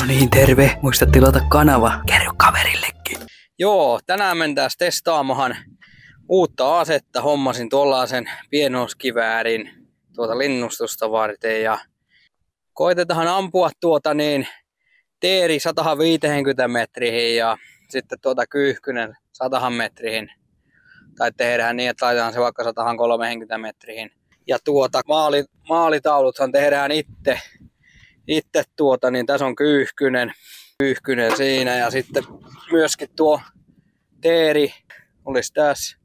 No niin, terve. Muista tilata kanava. Kerro kaverillekin. Joo, tänään mentäis testaamahan uutta asetta. Hommasin tuollaisen pienoiskiväärin linnustusta varten ja koitetaan ampua teeri 150 metriin ja sitten kyyhkynen 100 metriin. Tai tehdään niin, että laitetaan se vaikka 130 metriin. Ja maalitauluthan tehdään itse niin tässä on kyyhkynen siinä ja sitten myöskin tuo teeri olisi tässä.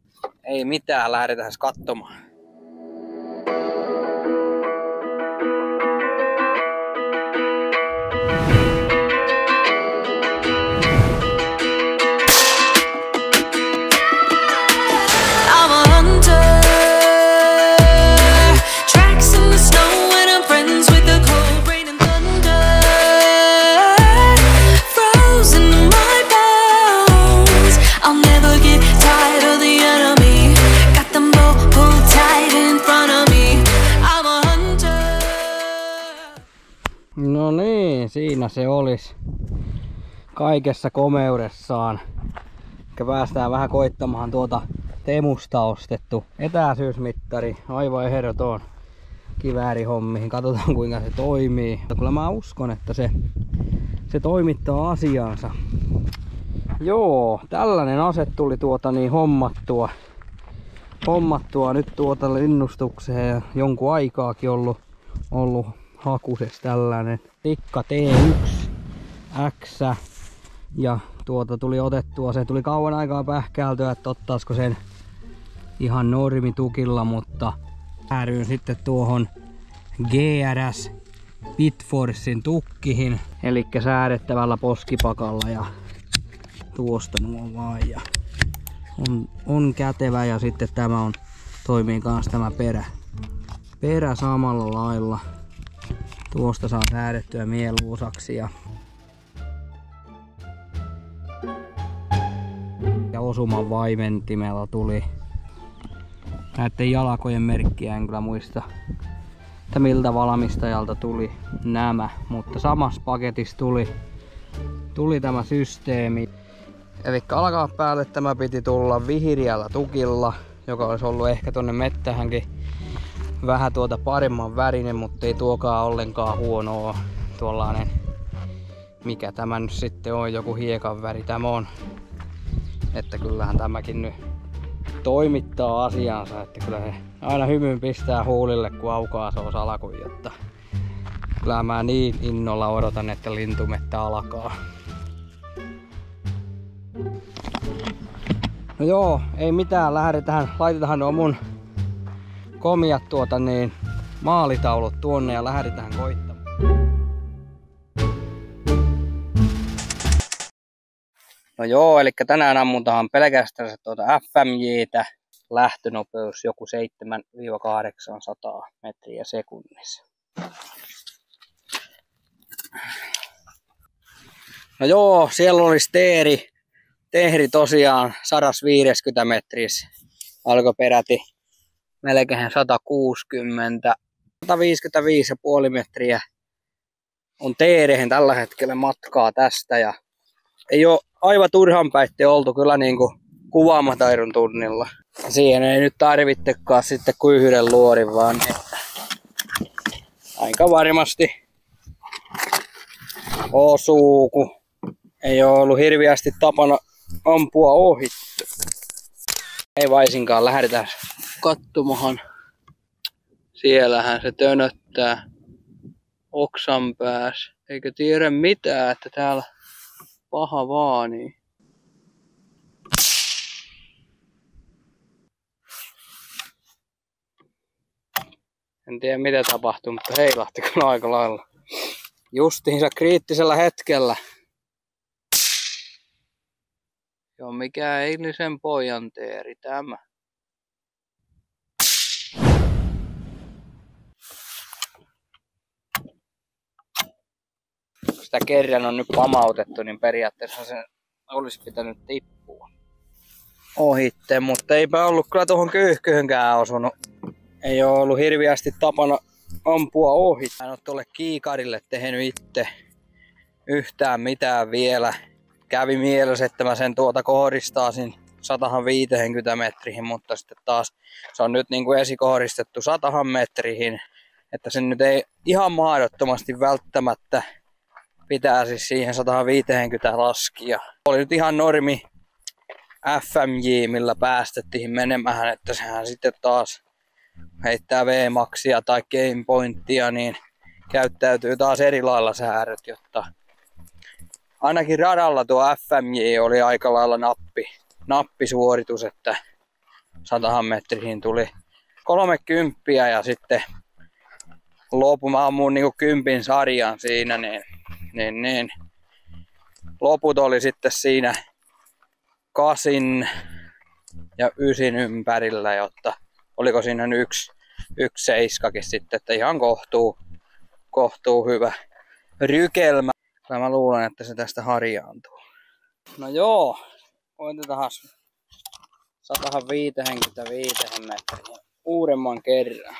Ei mitään, lähdetään katsomaan. No niin, siinä se olisi kaikessa komeudessaan. Eli päästään vähän koittamaan Temusta ostettu etäisyysmittari. Aivan ehdoton kiväärihommiin. Katsotaan kuinka se toimii. Kyllä mä uskon, että se toimittaa asiansa. Joo, tällainen ase tuli hommattua nyt linnustukseen ja jonkun aikaakin ollut hakusessa tällainen tikka T1 X ja tuli otettua, se tuli kauan aikaa pähkäiltyä, että ottaisiko sen ihan normitukilla, mutta päädyin sitten tuohon GRS Bitforcein tukkihin, eli säädettävällä poskipakalla ja tuosta nuo vaan ja on kätevä ja sitten tämä toimii kans tämä perä samalla lailla. Tuosta saa säädettyä mieluusaksi ja osuman vaimentimella tuli näiden jalkojen merkkiä, en kyllä muista, että miltä valmistajalta tuli nämä, mutta samassa paketissa tuli tämä systeemi. Eli alkaa päälle tämä piti tulla vihreällä tukilla, joka olisi ollut ehkä tonne mettähänkin vähän paremman värinen, mutta ei tuokaan ollenkaan huonoa. Tuollainen, mikä tämä nyt sitten on, joku hiekan väri tämä on. Että kyllähän tämäkin nyt toimittaa asiansa, että kyllä se aina hymyn pistää huulille, kun aukaa se salkun, jotta kyllä mä niin innolla odotan, että lintumettä alkaa. No joo, ei mitään, laitetaan nuo mun komiat maalitaulut tuonne ja lähdetään koittamaan. No joo, eli tänään ammutaan pelkästään FMJ:tä, lähtönopeus joku 700–800 metriä sekunnissa. No joo, siellä olisi teeri tosiaan 150 metrissä, alkoi peräti melkein 160, 155,5 metriä on teerehen tällä hetkellä matkaa tästä ja ei ole aivan turhan päitte oltu kyllä niinku kuvaamataidon tunnilla. Siihen ei nyt tarvitsekaan sitten kuin yhden luorin vaan aika varmasti osuu, kun ei ole ollut hirveästi tapana ampua ohi. Ei vaisinkaan, lähdetään katsomahan. Siellähän se tönöttää oksan päässä. Eikä tiedä mitään, että täällä paha vaanii. En tiedä mitä tapahtui, mutta heilahti kyllä aika lailla. Justiinsa kriittisellä hetkellä. Joo, mikä eilisen pojan teeri tämä. Kun sitä kerran on nyt pamautettu, niin periaatteessa se olisi pitänyt tippua ohitte, mutta eipä ollut kyllä tuohon kyyhkyhönkään osunut. Ei ole ollut hirveästi tapana ampua ohi. En ole tuolle kiikarille tehnyt itse yhtään mitään vielä. Kävi mielessä, että mä sen kohdistaisin 150 metriin, mutta sitten taas se on nyt niinku esikohdistettu 100 metriin, että sen nyt ei ihan mahdottomasti välttämättä pitää siis siihen 150 laskia. Oli nyt ihan normi FMJ, millä päästettiin menemään, että sehän sitten taas heittää V-maksia tai game pointtia, niin käyttäytyy taas eri lailla säädöt, jotta ainakin radalla tuo FMJ oli aika lailla nappisuoritus, että 100 metriin tuli 30 ja sitten mä ammuin niinku 10 sarjan siinä, niin loput oli sitten siinä 8 ja 9 ympärillä, jotta oliko siinä yksi 7 sitten, että ihan kohtuu hyvä rykelmä. Mä luulen, että se tästä harjaantuu. No joo, koitetaan 155 metriä uudemman kerran.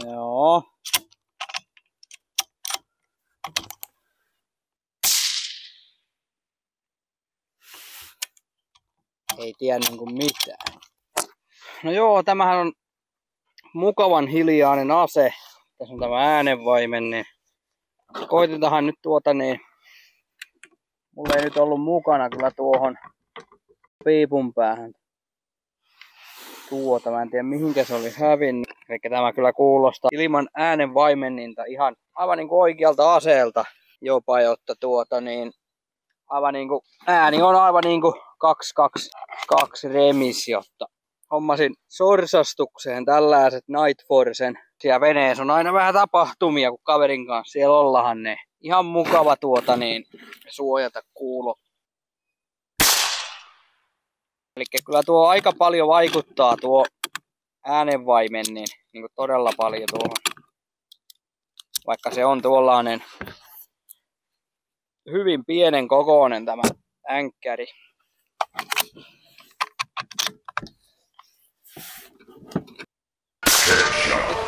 Joo. Ei tiedä niinku mitään. No joo, tämähän on mukavan hiljainen ase. Tässä on tämä äänenvaimen, niin koitetaan nyt niin. Mulla ei nyt ollut mukana kyllä tuohon piipun päähän mä en tiedä mihinkä se oli hävinnyt. Eli tämä kyllä kuulostaa ilman äänenvaimenninta ihan aivan niinku oikealta aseelta jopa, jotta aivan niinku ääni on aivan niinku 222 remis, jotta hommasin sorsastukseen tällaiset Night Forcen. Siellä veneessä on aina vähän tapahtumia, kun kaverin kanssa siellä ollaan, ne ihan mukava suojata kuulo. Eli kyllä tuo aika paljon vaikuttaa tuo äänenvaimen, niin todella paljon tuohon. Vaikka se on tuollainen hyvin pienen kokoinen tämä änkkäri.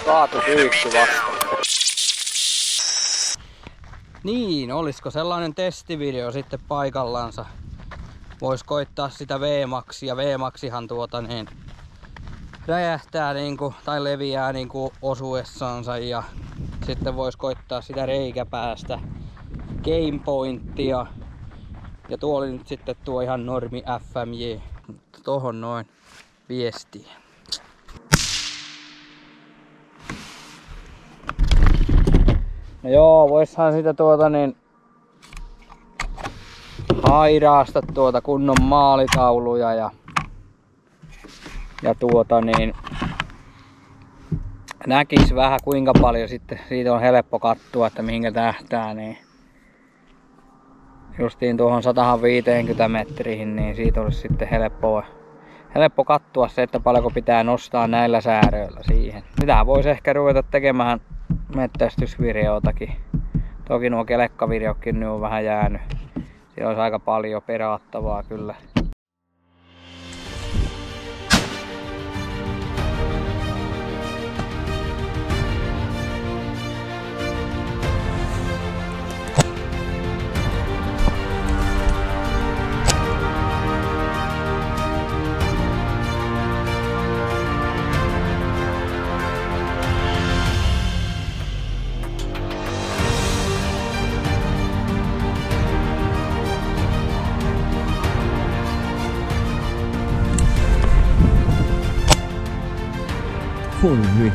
Kaatu pyykky vastaan. Niin, olisiko sellainen testivideo sitten paikallansa? Vois koittaa sitä V-maksia. V-maksihan räjähtää tai leviää osuessansa ja sitten vois koittaa sitä reikäpäästä game pointtia. Ja tuo oli nyt sitten tuo ihan normi FMJ. Mutta tohon noin viestiä. No joo, voishan sitä hairaasta kunnon maalitauluja ja näkis vähän kuinka paljon sitten siitä on helppo katsoa, että mihinkä tähtää, niin justiin tuohon 150 metriin, niin siitä olisi sitten helppo katsoa se, että paljonko pitää nostaa näillä säädöillä siihen. Sitä voisi ehkä ruveta tekemään mettästysvideotakin. Toki nuo kelekkavideotkin nyt on vähän jäänyt. Siellä olisi aika paljon perattavaa kyllä. Oi,